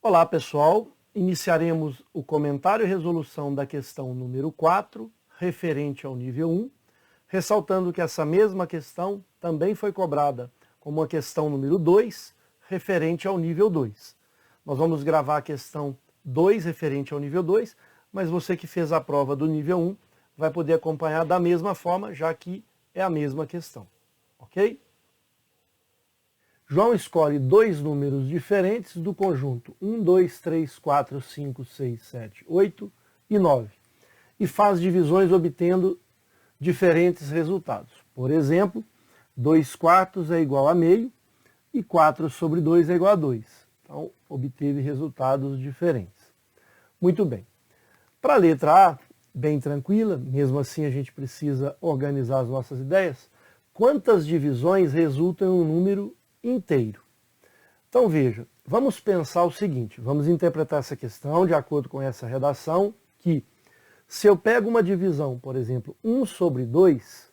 Olá pessoal, iniciaremos o comentário e resolução da questão número 4, referente ao nível 1, ressaltando que essa mesma questão também foi cobrada como a questão número 2, referente ao nível 2. Nós vamos gravar a questão 2, referente ao nível 2, mas você que fez a prova do nível 1 vai poder acompanhar da mesma forma, já que é a mesma questão, ok? João escolhe dois números diferentes do conjunto 1, 2, 3, 4, 5, 6, 7, 8 e 9 e faz divisões obtendo diferentes resultados. Por exemplo, 2 quartos é igual a meio e 4 sobre 2 é igual a 2. Então, obteve resultados diferentes. Muito bem. Para a letra A, bem tranquila, mesmo assim a gente precisa organizar as nossas ideias. Quantas divisões resultam em um número inteiro? Então veja, vamos pensar o seguinte, vamos interpretar essa questão de acordo com essa redação, que se eu pego uma divisão, por exemplo, 1 sobre 2,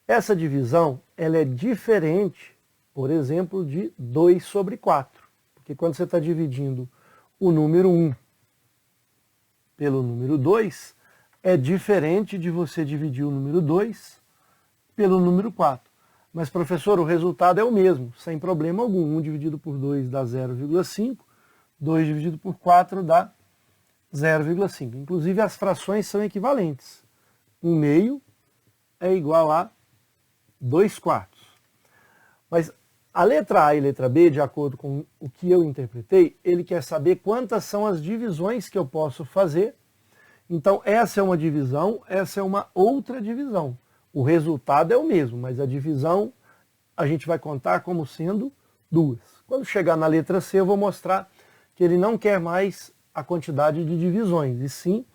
essa divisão ela é diferente, por exemplo, de 2 sobre 4. Porque quando você está dividindo o número 1 pelo número 2, é diferente de você dividir o número 2 pelo número 4. Mas, professor, o resultado é o mesmo, sem problema algum. 1 dividido por 2 dá 0,5, 2 dividido por 4 dá 0,5. Inclusive, as frações são equivalentes. 1 meio é igual a 2 quartos. Mas a letra A e a letra B, de acordo com o que eu interpretei, ele quer saber quantas são as divisões que eu posso fazer. Então, essa é uma divisão, essa é uma outra divisão. O resultado é o mesmo, mas a divisão a gente vai contar como sendo duas. Quando chegar na letra C, eu vou mostrar que ele não quer mais a quantidade de divisões, e sim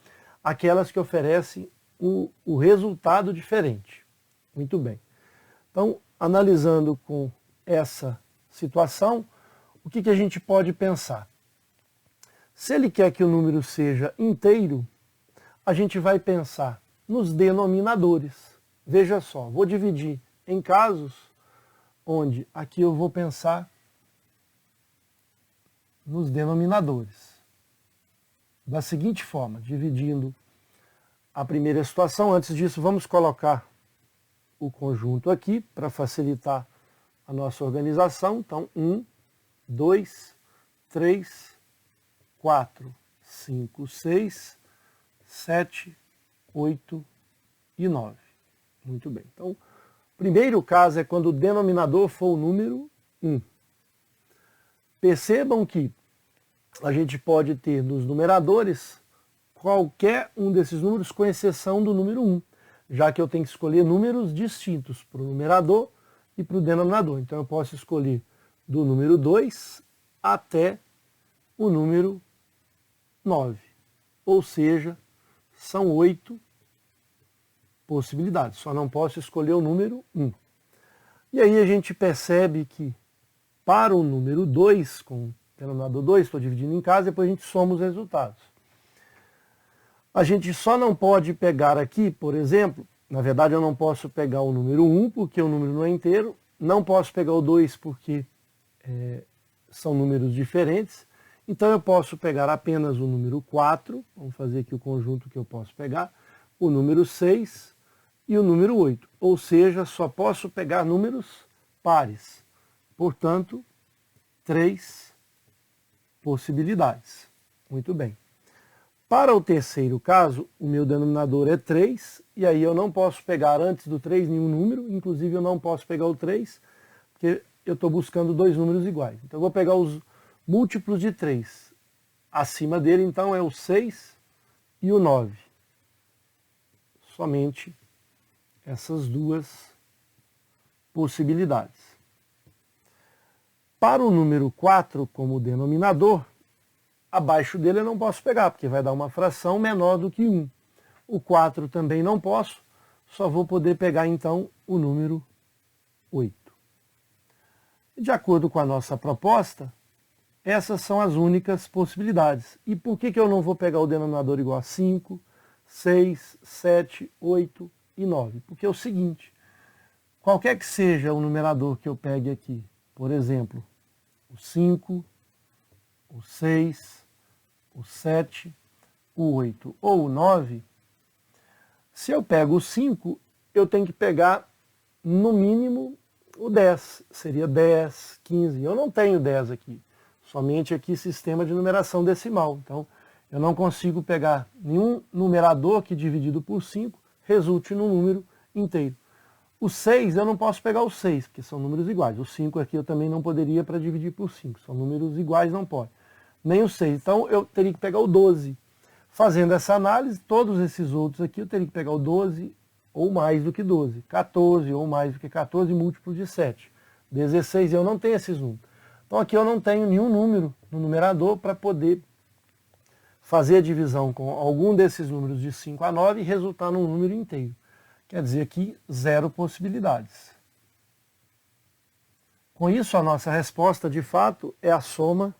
aquelas que oferecem o resultado diferente. Muito bem. Então, analisando com essa situação, o que a gente pode pensar? Se ele quer que o número seja inteiro, a gente vai pensar nos denominadores. Veja só, vou dividir em casos onde aqui eu vou pensar nos denominadores. Da seguinte forma, dividindo a primeira situação. Antes disso, vamos colocar o conjunto aqui para facilitar a nossa organização. Então, 1, 2, 3, 4, 5, 6, 7, 8 e 9. Muito bem. Então, o primeiro caso é quando o denominador for o número 1. Percebam que a gente pode ter nos numeradores qualquer um desses números, com exceção do número 1, já que eu tenho que escolher números distintos para o numerador e para o denominador. Então eu posso escolher do número 2 até o número 9. Ou seja, são 8 possibilidades, só não posso escolher o número 1. E aí a gente percebe que para o número 2, com o denominador 2, estou dividindo em casa, depois a gente soma os resultados. A gente só não pode pegar aqui, por exemplo, na verdade eu não posso pegar o número 1, porque o número não é inteiro, não posso pegar o 2 porque são números diferentes, então eu posso pegar apenas o número 4, vamos fazer aqui o conjunto que eu posso pegar, o número 6 e o número 8, ou seja, só posso pegar números pares, portanto, 3 possibilidades. Muito bem. Para o terceiro caso, o meu denominador é 3, e aí eu não posso pegar antes do 3 nenhum número, inclusive eu não posso pegar o 3, porque eu estou buscando dois números iguais. Então eu vou pegar os múltiplos de 3. Acima dele, então, é o 6 e o 9. Somente essas duas possibilidades. Para o número 4, como denominador, abaixo dele eu não posso pegar, porque vai dar uma fração menor do que 1. O 4 também não posso, só vou poder pegar então o número 8. De acordo com a nossa proposta, essas são as únicas possibilidades. E por que eu não vou pegar o denominador igual a 5, 6, 7, 8 e 9? Porque é o seguinte, qualquer que seja o numerador que eu pegue aqui, por exemplo, o 5, o 6, o 7, o 8 ou o 9, se eu pego o 5, eu tenho que pegar no mínimo o 10. Seria 10, 15. Eu não tenho 10 aqui. Somente aqui sistema de numeração decimal. Então, eu não consigo pegar nenhum numerador que dividido por 5 resulte num número inteiro. O 6, eu não posso pegar o 6, porque são números iguais. O 5 aqui eu também não poderia para dividir por 5. São números iguais, não pode. Nem o 6. Então, eu teria que pegar o 12. Fazendo essa análise, todos esses outros aqui, eu teria que pegar o 12 ou mais do que 12. 14 ou mais do que 14 múltiplos de 7. 16, eu não tenho esses números. Então, aqui eu não tenho nenhum número no numerador para poder fazer a divisão com algum desses números de 5 a 9 e resultar num número inteiro. Quer dizer aqui, 0 possibilidades. Com isso, a nossa resposta, de fato, é a soma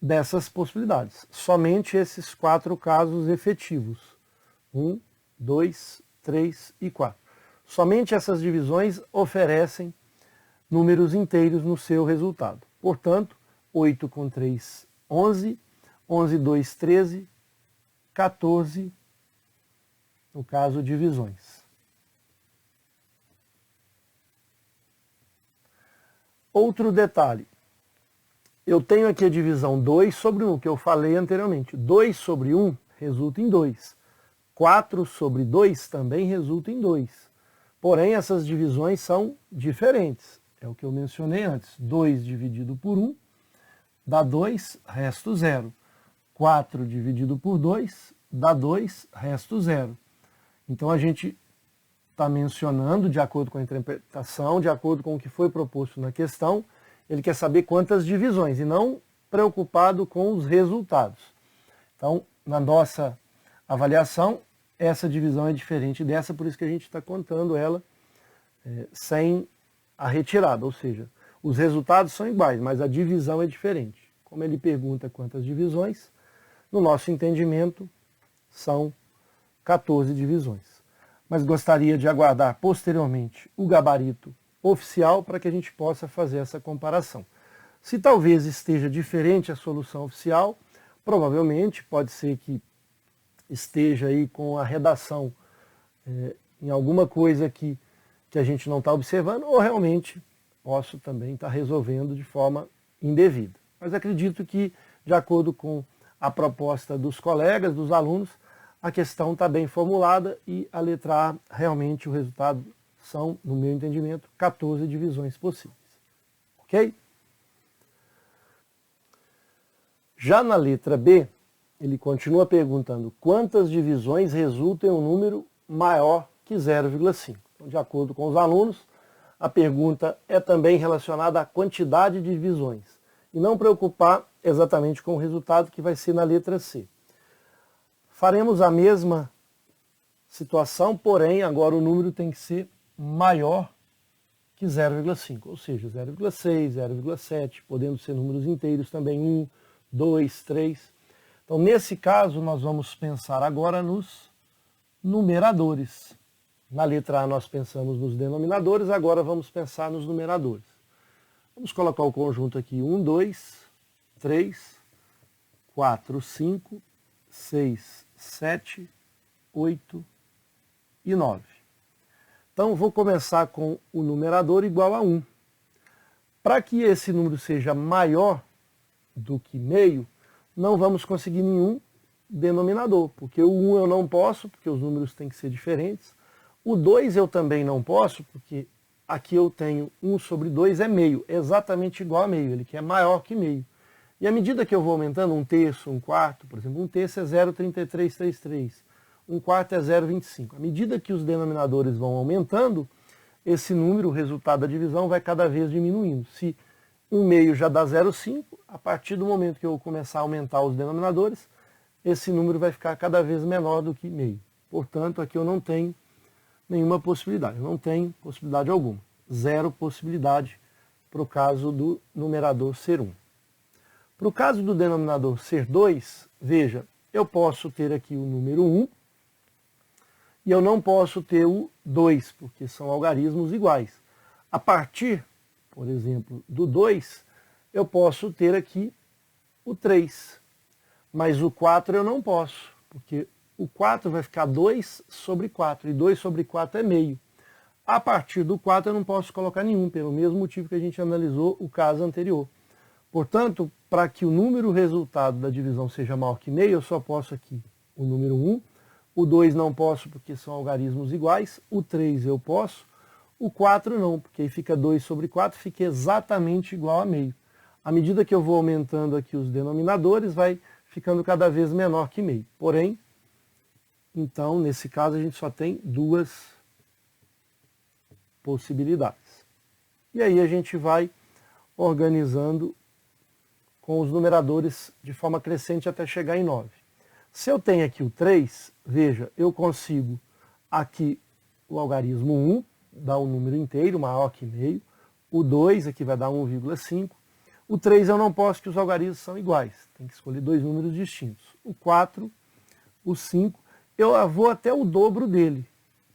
dessas possibilidades. Somente esses 4 casos efetivos. 1, 2, 3 e 4. Somente essas divisões oferecem números inteiros no seu resultado. Portanto, 8 com 3, 11, 11, 2, 13, 14, no caso, divisões. Outro detalhe. Eu tenho aqui a divisão 2 sobre 1, que eu falei anteriormente. 2 sobre 1 resulta em 2. 4 sobre 2 também resulta em 2. Porém, essas divisões são diferentes. É o que eu mencionei antes. 2 dividido por 1 dá 2, resto 0. 4 dividido por 2 dá 2, resto 0. Então, a gente está mencionando, de acordo com a interpretação, de acordo com o que foi proposto na questão, ele quer saber quantas divisões e não preocupado com os resultados. Então, na nossa avaliação, essa divisão é diferente dessa, por isso que a gente está contando ela sem a retirada, ou seja, os resultados são iguais, mas a divisão é diferente. Como ele pergunta quantas divisões, no nosso entendimento, são 14 divisões. Mas gostaria de aguardar posteriormente o gabarito oficial para que a gente possa fazer essa comparação. Se talvez esteja diferente a solução oficial, provavelmente pode ser que esteja aí com a redação em alguma coisa que a gente não está observando, ou realmente posso também estar resolvendo de forma indevida. Mas acredito que, de acordo com a proposta dos colegas, dos alunos, a questão está bem formulada e a letra A, realmente o resultado são, no meu entendimento, 14 divisões possíveis. Ok? Já na letra B, ele continua perguntando quantas divisões resultam em um número maior que 0,5. Então, de acordo com os alunos, a pergunta é também relacionada à quantidade de divisões e não preocupar exatamente com o resultado que vai ser na letra C. Faremos a mesma situação, porém agora o número tem que ser maior que 0,5, ou seja, 0,6, 0,7, podendo ser números inteiros também, 1, 2, 3. Então, nesse caso, nós vamos pensar agora nos numeradores. Na letra A nós pensamos nos denominadores, agora vamos pensar nos numeradores. Vamos colocar o conjunto aqui, 1, 2, 3, 4, 5, 6, 7, 8 e 9. Então, vou começar com o numerador igual a 1. Para que esse número seja maior do que meio, não vamos conseguir nenhum denominador, porque o 1 eu não posso, porque os números têm que ser diferentes. O 2 eu também não posso, porque aqui eu tenho 1 sobre 2 é meio, exatamente igual a meio, ele que é maior que meio. E à medida que eu vou aumentando, 1/3, 1/4, por exemplo, 1/3 é 0,3333, 1/4 é 0,25. À medida que os denominadores vão aumentando, esse número, o resultado da divisão, vai cada vez diminuindo. Se 1 meio já dá 0,5, a partir do momento que eu começar a aumentar os denominadores, esse número vai ficar cada vez menor do que meio. Portanto, aqui eu não tenho nenhuma possibilidade, eu não tenho possibilidade alguma. 0 possibilidade para o caso do numerador ser 1. Para o caso do denominador ser 2, veja, eu posso ter aqui o número 1 e eu não posso ter o 2, porque são algarismos iguais. A partir, por exemplo, do 2, eu posso ter aqui o 3, mas o 4 eu não posso, porque o 4 vai ficar 2 sobre 4, e 2 sobre 4 é meio. A partir do 4 eu não posso colocar nenhum, pelo mesmo motivo que a gente analisou o caso anterior. Portanto, para que o número resultado da divisão seja maior que meio, eu só posso aqui o número 1, o 2 não posso porque são algarismos iguais, o 3 eu posso, o 4 não, porque aí fica 2 sobre 4, fica exatamente igual a meio. À medida que eu vou aumentando aqui os denominadores, vai ficando cada vez menor que meio. Porém, então, nesse caso, a gente só tem duas possibilidades. E aí a gente vai organizando com os numeradores de forma crescente até chegar em 9. Se eu tenho aqui o 3, veja, eu consigo aqui o algarismo 1, dá um número inteiro, maior que meio. O 2 aqui vai dar 1,5. O 3 eu não posso, que os algarismos são iguais. Tem que escolher dois números distintos. O 4, o 5, eu vou até o dobro dele.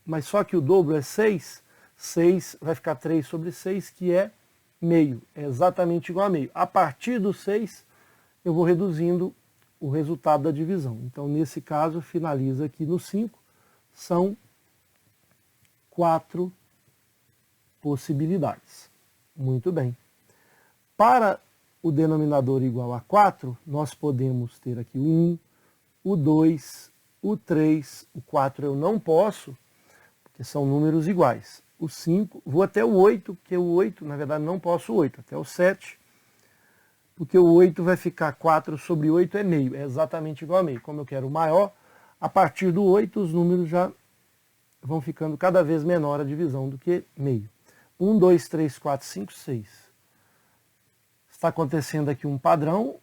Mas só que o dobro é 6. 6 vai ficar 3 sobre 6, que é meio. É exatamente igual a meio. A partir do 6, eu vou reduzindo o resultado da divisão. Então, nesse caso, finaliza aqui no 5. São 4 possibilidades. Muito bem. Para o denominador igual a 4, nós podemos ter aqui o 1, o 2, o 3, o 4 eu não posso, porque são números iguais. O 5, vou até o 8, porque o 8, na verdade, não posso o 8, até o 7, porque o 8 vai ficar 4 sobre 8 é meio, é exatamente igual a meio. Como eu quero o maior, a partir do 8 os números já vão ficando cada vez menor a divisão do que meio. 1, 2, 3, 4, 5, 6. Está acontecendo aqui um padrão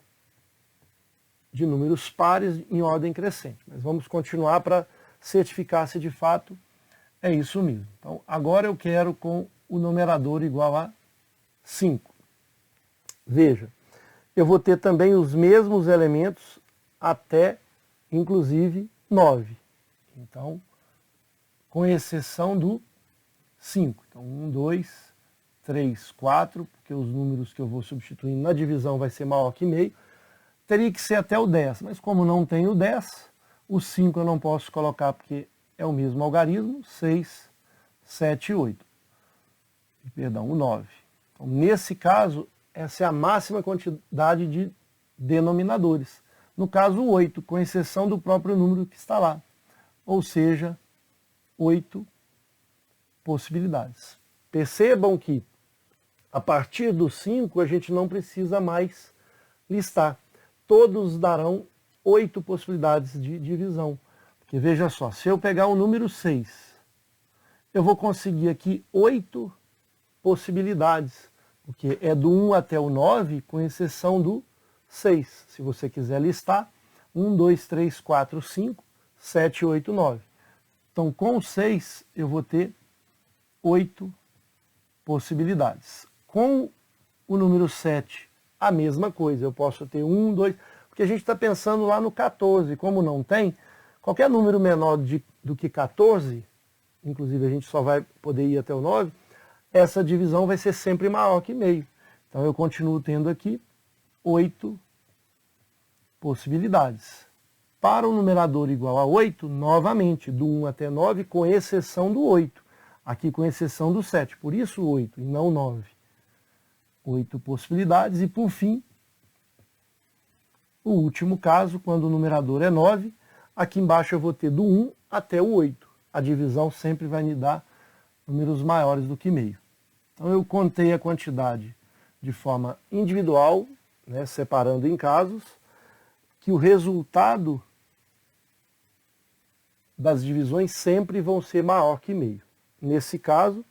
de números pares em ordem crescente. Mas vamos continuar para certificar se de fato é isso mesmo. Então, agora eu quero com o numerador igual a 5. Veja, eu vou ter também os mesmos elementos até, inclusive, 9. Então, com exceção do 5. Então, 1, 2, 3, 4, porque os números que eu vou substituindo na divisão vai ser maior que meio. Teria que ser até o 10, mas como não tem o 10, o 5 eu não posso colocar porque é o mesmo algarismo, 6, 7 e 8. Perdão, o 9. Então, nesse caso, essa é a máxima quantidade de denominadores. No caso, o 8, com exceção do próprio número que está lá. Ou seja, 8 possibilidades. Percebam que, a partir do 5, a gente não precisa mais listar. Todos darão 8 possibilidades de divisão. Porque veja só, se eu pegar o número 6, eu vou conseguir aqui 8 possibilidades, porque é do 1 até o 9, com exceção do 6. Se você quiser listar, 1, 2, 3, 4, 5, 7, 8, 9. Então, com o 6, eu vou ter 8 possibilidades. Com o número 7, a mesma coisa. Eu posso ter 1, 2... Porque a gente está pensando lá no 14. Como não tem, qualquer número menor do que 14, inclusive a gente só vai poder ir até o 9, essa divisão vai ser sempre maior que meio. Então eu continuo tendo aqui 8 possibilidades. Para o numerador igual a 8, novamente, do 1 até 9, com exceção do 8. Aqui com exceção do 7, por isso 8 e não 9. 8 possibilidades. E por fim, o último caso, quando o numerador é 9, aqui embaixo eu vou ter do 1 até o 8. A divisão sempre vai me dar números maiores do que meio. Então eu contei a quantidade de forma individual, né, separando em casos, que o resultado das divisões sempre vão ser maior que meio. Nesse caso,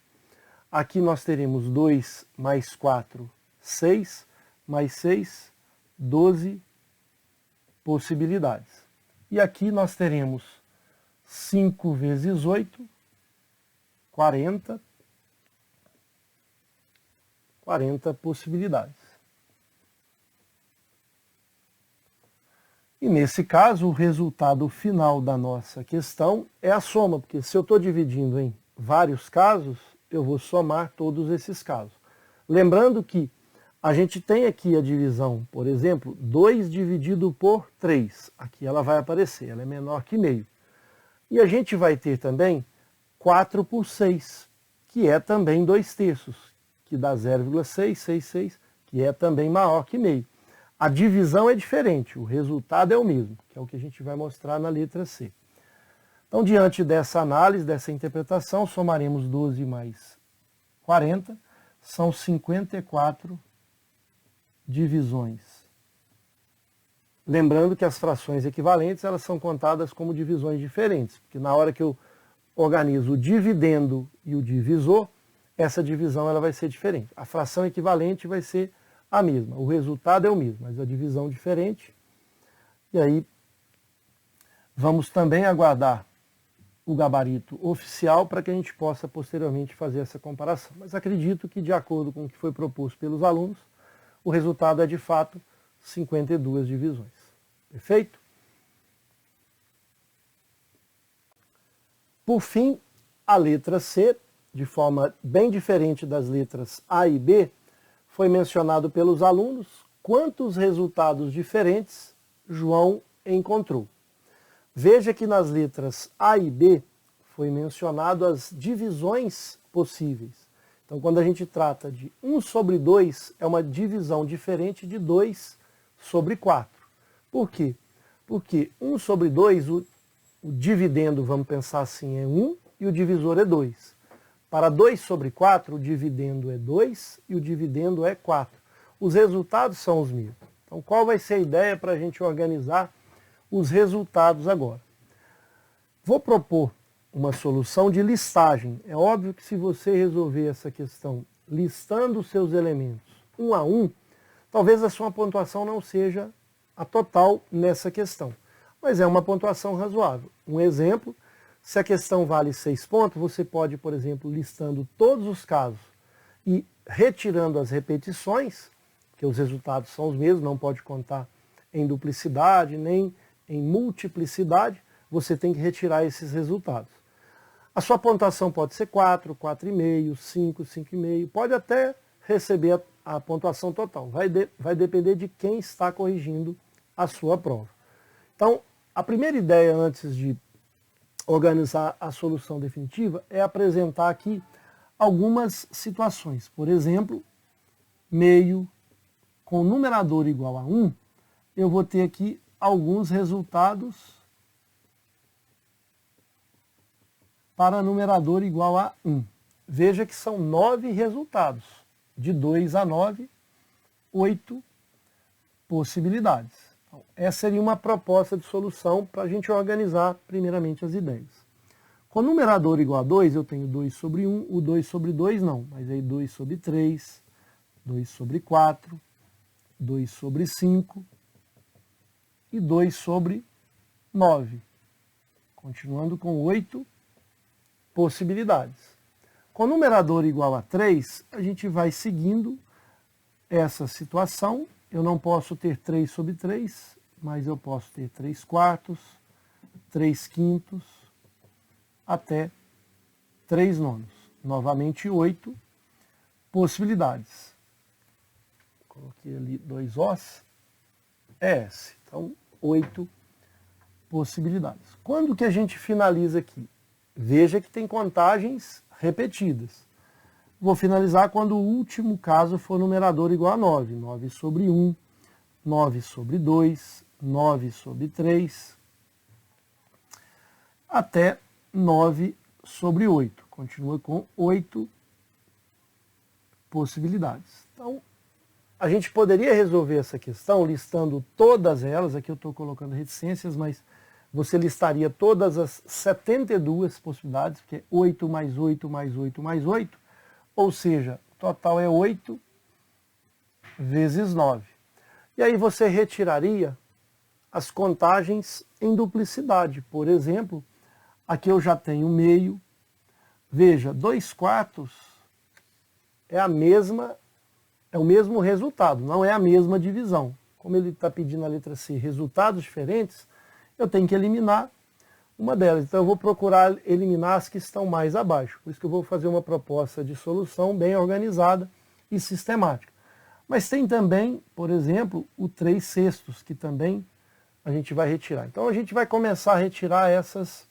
aqui nós teremos 2 mais 4, 6, mais 6, 12 possibilidades. E aqui nós teremos 5 vezes 8, 40 possibilidades. E nesse caso, o resultado final da nossa questão é a soma, porque se eu estou dividindo em vários casos, eu vou somar todos esses casos. Lembrando que A gente tem aqui a divisão, por exemplo, 2 dividido por 3. Aqui ela vai aparecer, ela é menor que meio. E a gente vai ter também 4 por 6, que é também 2/3, que dá 0,666, que é também maior que meio. A divisão é diferente, o resultado é o mesmo, que é o que a gente vai mostrar na letra C. Então, diante dessa análise, dessa interpretação, somaremos 12 mais 40, são 54 divisões. Lembrando que as frações equivalentes, elas são contadas como divisões diferentes, porque na hora que eu organizo o dividendo e o divisor, essa divisão ela vai ser diferente. A fração equivalente vai ser a mesma, o resultado é o mesmo, mas a divisão diferente. E aí, vamos também aguardar o gabarito oficial para que a gente possa posteriormente fazer essa comparação. Mas acredito que, de acordo com o que foi proposto pelos alunos, o resultado é de fato 52 divisões. Perfeito? Por fim, a letra C, de forma bem diferente das letras A e B, foi mencionado pelos alunos quantos resultados diferentes João encontrou. Veja que nas letras A e B foi mencionado as divisões possíveis. Então, quando a gente trata de 1 sobre 2, é uma divisão diferente de 2 sobre 4. Por quê? Porque 1 sobre 2, o dividendo, vamos pensar assim, é 1 e o divisor é 2. Para 2 sobre 4, o dividendo é 2 e o dividendo é 4. Os resultados são os mesmos. Então, qual vai ser a ideia para a gente organizar os resultados agora? Vou propor uma solução de listagem. É óbvio que se você resolver essa questão listando os seus elementos um a um, talvez a sua pontuação não seja a total nessa questão, mas é uma pontuação razoável. Um exemplo, se a questão vale 6 pontos, você pode, por exemplo, listando todos os casos e retirando as repetições, que os resultados são os mesmos, não pode contar em duplicidade, nem em multiplicidade, você tem que retirar esses resultados. A sua pontuação pode ser 4, 4,5, 5, 5,5, pode até receber a pontuação total. Vai depender de quem está corrigindo a sua prova. Então, a primeira ideia antes de organizar a solução definitiva é apresentar aqui algumas situações. Por exemplo, meio com numerador igual a 1, eu vou ter aqui alguns resultados para numerador igual a 1. Veja que são 9 resultados. De 2 a 9, 8 possibilidades. Então, essa seria uma proposta de solução para a gente organizar primeiramente as ideias. Com numerador igual a 2, eu tenho 2 sobre 1, o 2 sobre 2 não, mas aí 2 sobre 3, 2 sobre 4, 2 sobre 5 e 2 sobre 9. Continuando com 8 possibilidades. Com numerador igual a 3, a gente vai seguindo essa situação. Eu não posso ter 3 sobre 3, mas eu posso ter 3 quartos, 3 quintos, até 3 nonos. Novamente 8 possibilidades. Coloquei ali 2 Os, é S. Então, 8 possibilidades. Quando que a gente finaliza aqui? Veja que tem contagens repetidas. Vou finalizar quando o último caso for numerador igual a 9. 9 sobre 1, 9 sobre 2, 9 sobre 3, até 9 sobre 8. Continua com 8 possibilidades. Então, a gente poderia resolver essa questão listando todas elas. Aqui eu estou colocando reticências, mas você listaria todas as 72 possibilidades, que é 8 mais 8 mais 8 mais 8, ou seja, o total é 8 vezes 9. E aí você retiraria as contagens em duplicidade. Por exemplo, aqui eu já tenho meio. Veja, 2 quartos é o mesmo resultado, não é a mesma divisão. Como ele está pedindo na letra C resultados diferentes, eu tenho que eliminar uma delas. Então eu vou procurar eliminar as que estão mais abaixo. Por isso que eu vou fazer uma proposta de solução bem organizada e sistemática. Mas tem também, por exemplo, o 3 sextos, que também a gente vai retirar. Então a gente vai começar a retirar essas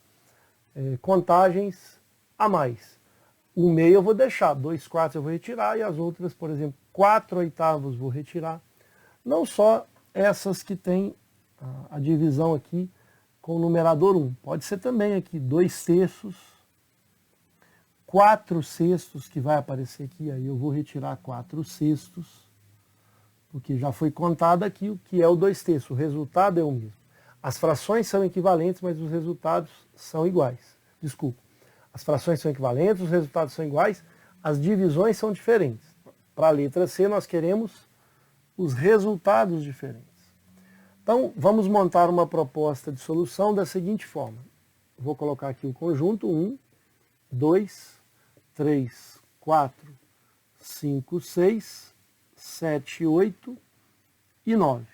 contagens a mais. O meio eu vou deixar, 2 quartos eu vou retirar, e as outras, por exemplo, 4 oitavos vou retirar. Não só essas que tem a divisão aqui com o numerador 1. Pode ser também aqui 2 sextos, 4 sextos, que vai aparecer aqui, aí eu vou retirar 4 sextos, porque já foi contado aqui o que é o 2 terços, o resultado é o mesmo. As frações são equivalentes, mas os resultados são iguais. Desculpa. As frações são equivalentes, os resultados são iguais, as divisões são diferentes. Para a letra C, nós queremos os resultados diferentes. Então, vamos montar uma proposta de solução da seguinte forma. Vou colocar aqui o conjunto 1, 2, 3, 4, 5, 6, 7, 8 e 9.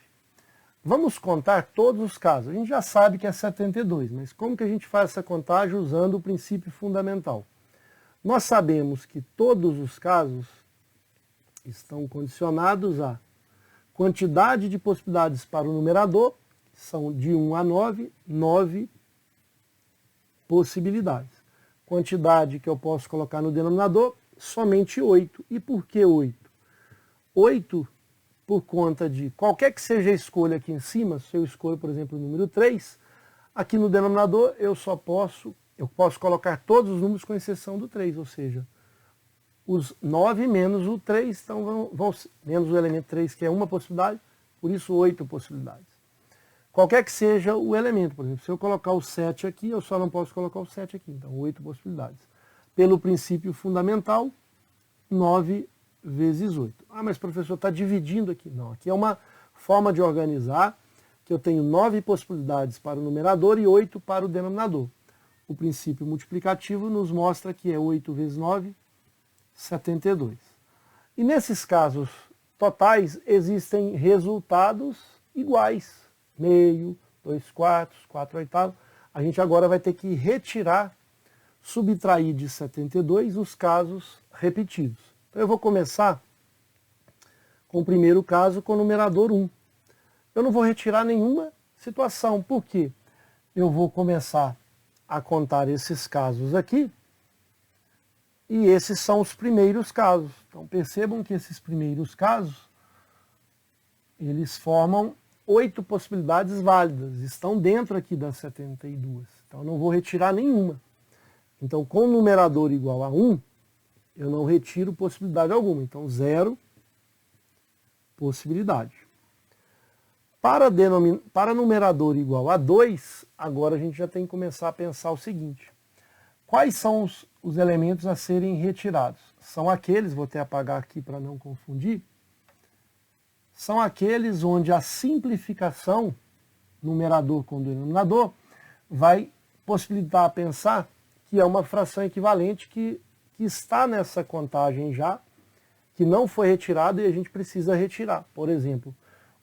Vamos contar todos os casos. A gente já sabe que é 72, mas como que a gente faz essa contagem usando o princípio fundamental? Nós sabemos que todos os casos estão condicionados a quantidade de possibilidades para o numerador, são de 1 a 9, 9 possibilidades. Quantidade que eu posso colocar no denominador, somente 8. E por que 8? 8 por conta de qualquer que seja a escolha aqui em cima, se eu escolho, por exemplo, o número 3, aqui no denominador eu posso colocar todos os números com exceção do 3, ou seja, os 9 menos o 3, então menos o elemento 3, que é uma possibilidade, por isso 8 possibilidades. Qualquer que seja o elemento, por exemplo, se eu colocar o 7 aqui, eu só não posso colocar o 7 aqui, então 8 possibilidades. Pelo princípio fundamental, 9 vezes 8. Ah, mas professor, está dividindo aqui. Não, aqui é uma forma de organizar, que eu tenho 9 possibilidades para o numerador e 8 para o denominador. O princípio multiplicativo nos mostra que é 8 vezes 9, 72. E nesses casos totais existem resultados iguais. Meio, 2 quartos, 4 oitavos. A gente agora vai ter que retirar, subtrair de 72 os casos repetidos. Então eu vou começar com o primeiro caso com o numerador 1. Eu não vou retirar nenhuma situação, porque eu vou começar a contar esses casos aqui, e esses são os primeiros casos. Então percebam que esses primeiros casos, eles formam 8 possibilidades válidas, estão dentro aqui das 72. Então eu não vou retirar nenhuma. Então com o numerador igual a 1, eu não retiro possibilidade alguma, então 0 possibilidade. Para numerador igual a 2, agora a gente já tem que começar a pensar o seguinte. Quais são os elementos a serem retirados? São aqueles, vou até apagar aqui para não confundir, são aqueles onde a simplificação, numerador com denominador, vai possibilitar pensar que é uma fração equivalente que está nessa contagem já, que não foi retirado e a gente precisa retirar. Por exemplo,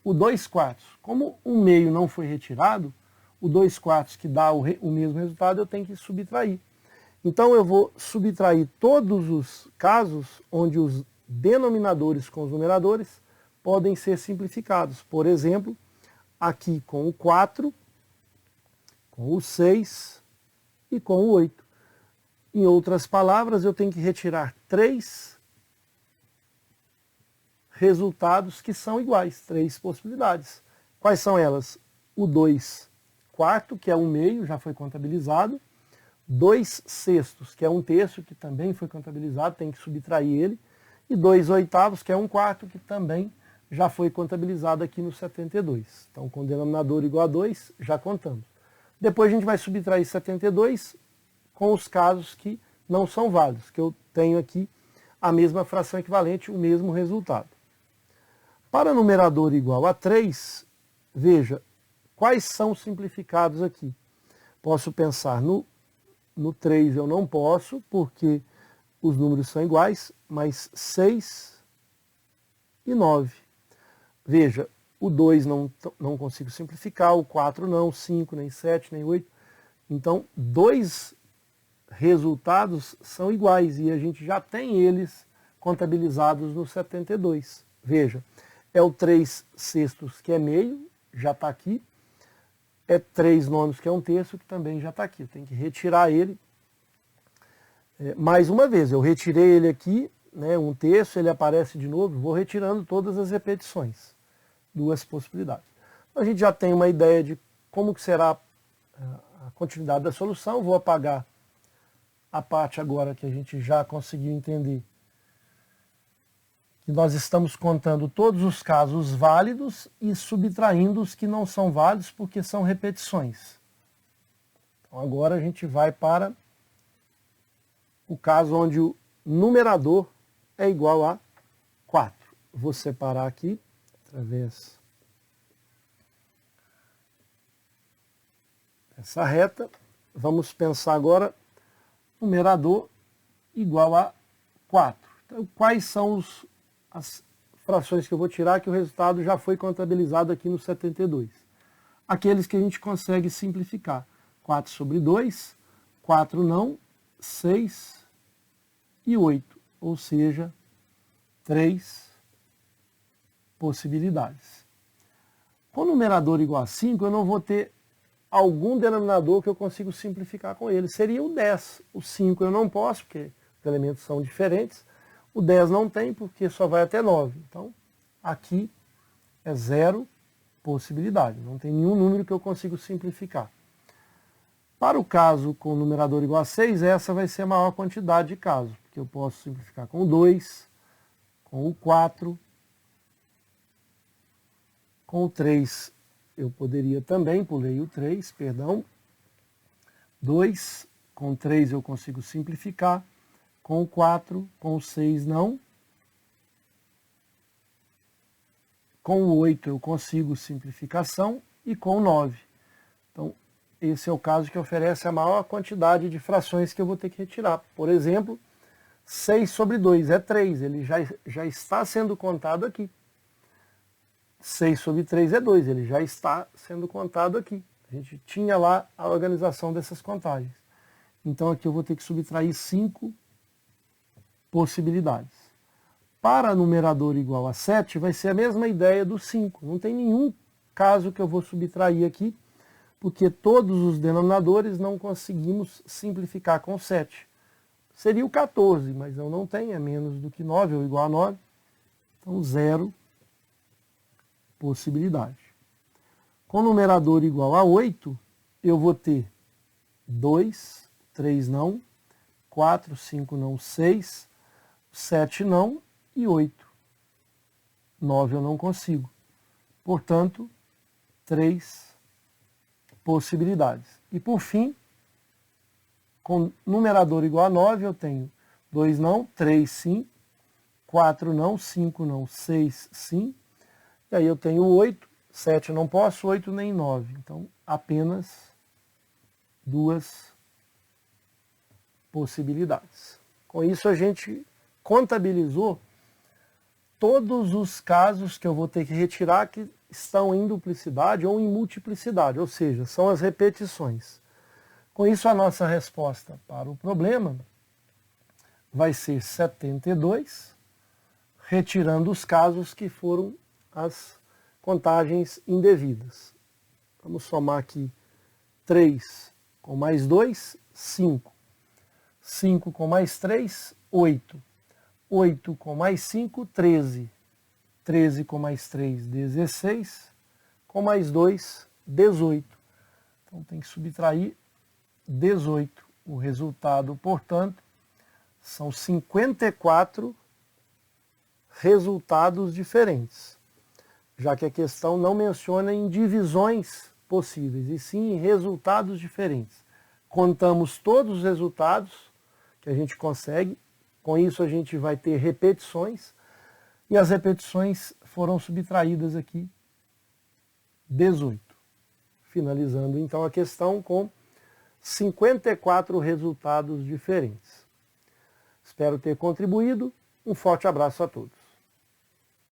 o 2 quartos. Como o meio não foi retirado, o 2 quartos que dá o mesmo resultado eu tenho que subtrair. Então eu vou subtrair todos os casos onde os denominadores com os numeradores podem ser simplificados. Por exemplo, aqui com o 4, com o 6 e com o 8. Em outras palavras, eu tenho que retirar 3 resultados que são iguais, 3 possibilidades. Quais são elas? O 2 quarto, que é 1 meio, já foi contabilizado. 2 sextos, que é 1 terço, que também foi contabilizado, tem que subtrair ele. E 2 oitavos, que é 1 quarto, que também já foi contabilizado aqui no 72. Então, com o denominador igual a 2, já contamos. Depois a gente vai subtrair 72 com os casos que não são válidos, que eu tenho aqui a mesma fração equivalente, o mesmo resultado. Para numerador igual a 3, veja, quais são os simplificados aqui? Posso pensar no 3 eu não posso, porque os números são iguais, mas 6 e 9. Veja, o 2 não consigo simplificar, o 4 não, 5, nem 7, nem 8. Então, 2 resultados são iguais e a gente já tem eles contabilizados no 72. Veja, é o 3/6 que é meio, já está aqui. É 3/9 que é 1/3, que também já está aqui. Eu tenho que retirar ele. Mais uma vez, eu retirei ele aqui, né, 1/3, ele aparece de novo, vou retirando todas as repetições. Duas possibilidades. Então, a gente já tem uma ideia de como que será a continuidade da solução. Vou apagar a parte agora que a gente já conseguiu entender. Que nós estamos contando todos os casos válidos e subtraindo os que não são válidos porque são repetições. Então agora a gente vai para o caso onde o numerador é igual a 4. Vou separar aqui, através dessa reta. Vamos pensar agora numerador igual a 4. Então, quais são as frações que eu vou tirar, que o resultado já foi contabilizado aqui no 72? Aqueles que a gente consegue simplificar. 4/2, 4 não, 6 e 8, ou seja, 3 possibilidades. Com o numerador igual a 5, eu não vou ter algum denominador que eu consigo simplificar com ele. Seria o 10. O 5 eu não posso, porque os elementos são diferentes. O 10 não tem, porque só vai até 9. Então, aqui é 0 possibilidade. Não tem nenhum número que eu consigo simplificar. Para o caso com o numerador igual a 6, essa vai ser a maior quantidade de casos, porque eu posso simplificar com o 2, com o 4, com o 3 eu poderia também, pulei o 3, perdão. 2, com o 3 eu consigo simplificar, com o 4, com o 6 não. Com o 8 eu consigo simplificação e com o 9. Então, esse é o caso que oferece a maior quantidade de frações que eu vou ter que retirar. Por exemplo, 6/2 é 3, ele já está sendo contado aqui. 6/3 é 2, ele já está sendo contado aqui. A gente tinha lá a organização dessas contagens. Então aqui eu vou ter que subtrair 5 possibilidades. Para numerador igual a 7, vai ser a mesma ideia do 5. Não tem nenhum caso que eu vou subtrair aqui, porque todos os denominadores não conseguimos simplificar com 7. Seria o 14, mas eu não tenho, é menos do que 9, ou igual a 9. Então, 0 possibilidade. Com o numerador igual a 8, eu vou ter 2, 3 não, 4, 5 não, 6, 7 não e 8. 9 eu não consigo. Portanto, 3 possibilidades. E por fim, com numerador igual a 9, eu tenho 2 não, 3 sim, 4 não, 5 não, 6 sim. E aí eu tenho 8, 7 eu não posso, 8 nem 9. Então, apenas 2 possibilidades. Com isso, a gente contabilizou todos os casos que eu vou ter que retirar que estão em duplicidade ou em multiplicidade, ou seja, são as repetições. Com isso, a nossa resposta para o problema vai ser 72, retirando os casos que foram as contagens indevidas. Vamos somar aqui 3 com mais 2, 5. 5 com mais 3, 8. 8 com mais 5, 13. 13 com mais 3, 16. Com mais 2, 18. Então tem que subtrair 18. O resultado, portanto, são 54 resultados diferentes, já que a questão não menciona em divisões possíveis, e sim em resultados diferentes. Contamos todos os resultados que a gente consegue, com isso a gente vai ter repetições, e as repetições foram subtraídas aqui 18. Finalizando então a questão com 54 resultados diferentes. Espero ter contribuído. Um forte abraço a todos.